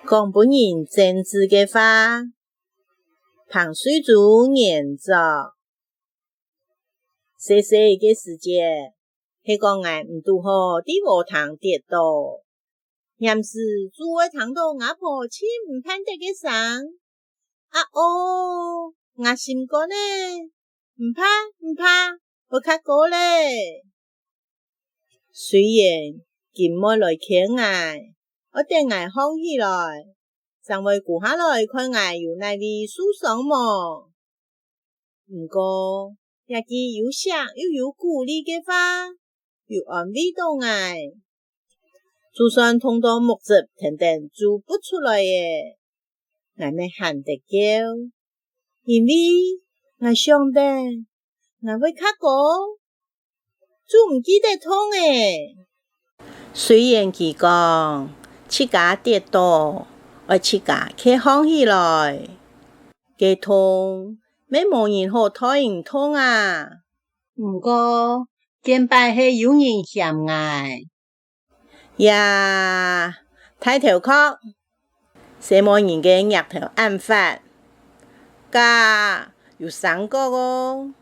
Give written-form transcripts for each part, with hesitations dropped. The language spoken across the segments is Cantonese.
讲本人真挚嘅话，旁水族研作。细细嘅时节，迄个俺唔拄好伫学堂跌倒，严是诸位堂到阿婆亲唔盼得嘅伤。我心肝呢，唔怕，我较高咧。虽然今冇来看俺，我等俺放起来，尚未顾下来看俺有哪里受伤么？不过也记有写又有鼓励嘅话，又安慰到俺。就算痛到目眦等等做不出来嘅，俺咪喊得叫，因为俺想得，俺会较高，就唔记得痛诶。虽然佢讲自家跌倒，我自家去放起来，嘅痛咩冇人好睇唔痛啊。不过见摆系有人嫌爱。呀，抬头壳，什么人嘅额头暗发，家有3个哦。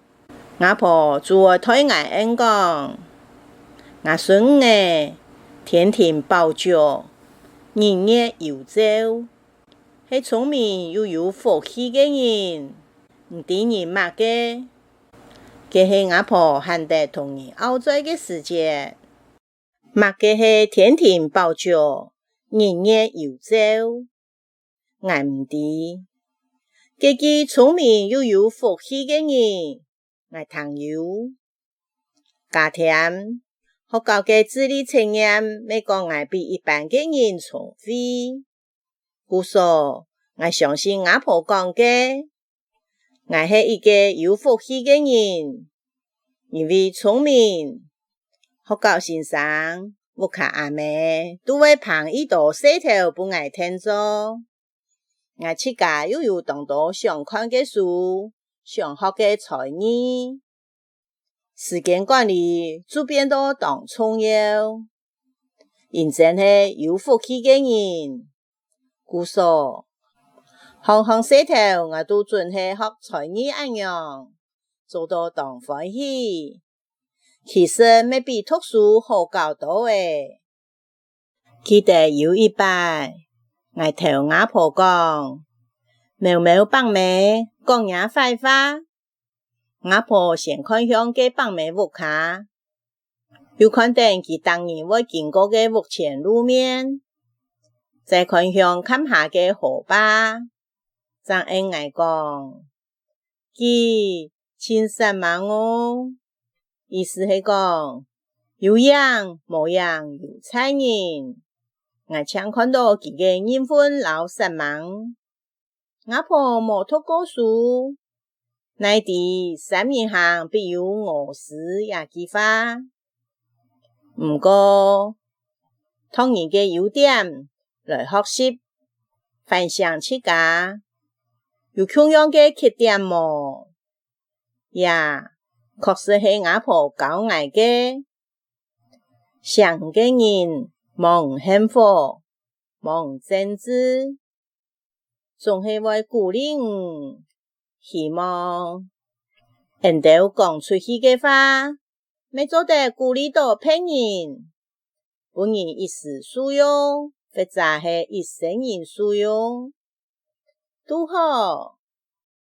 阿婆做我推俺恩讲，阿孙诶天天抱着，日日游走，系聪明又有福气嘅人，唔知人物嘅，佢系阿婆喊得同人拗嘴嘅时节。目嘅系天天抱着，日日游走，俺唔知，佢个聪明又有福气嘅人，俺朋友，家庭學校嘅智力測驗，咪講俺比一般嘅人聰慧，故所俺相信阿婆講嘅，俺係一個有福氣嘅人，因為聰明。學校先生，我看阿妹都會捧一道石頭不愛聽做，我自家又有當多想看嘅書，想學嘅才藝，時間管理就變到當重要，認真係有福氣嘅人，故所行石頭我都準係學才藝一樣，做到當歡喜。其實未比讀書好教多誒。記得有一擺，我同阿婆講，冇幫妹講嘢壞話。阿婆先看向嘅幫妹屋下，又看見佢當年會經過嘅屋前路面，再看向坎下嘅河壩，張恩我講，佢真失望哦。意思係講，有樣冇樣有菜人，我常看到佢嘅緣分老失望。阿婆冇讀過書，乃啲3年行必有餓死也幾花。不過，當人嘅優點來學習，分享自家，有同樣嘅缺點麼？呀。確實係阿婆教我嘅，想嘅人冇幸福，冇真摯，總係會鼓勵我，希望人哋講出去嘅話，咪做得鼓勵到別人，本人一時使用，或者係一生人使用，都好。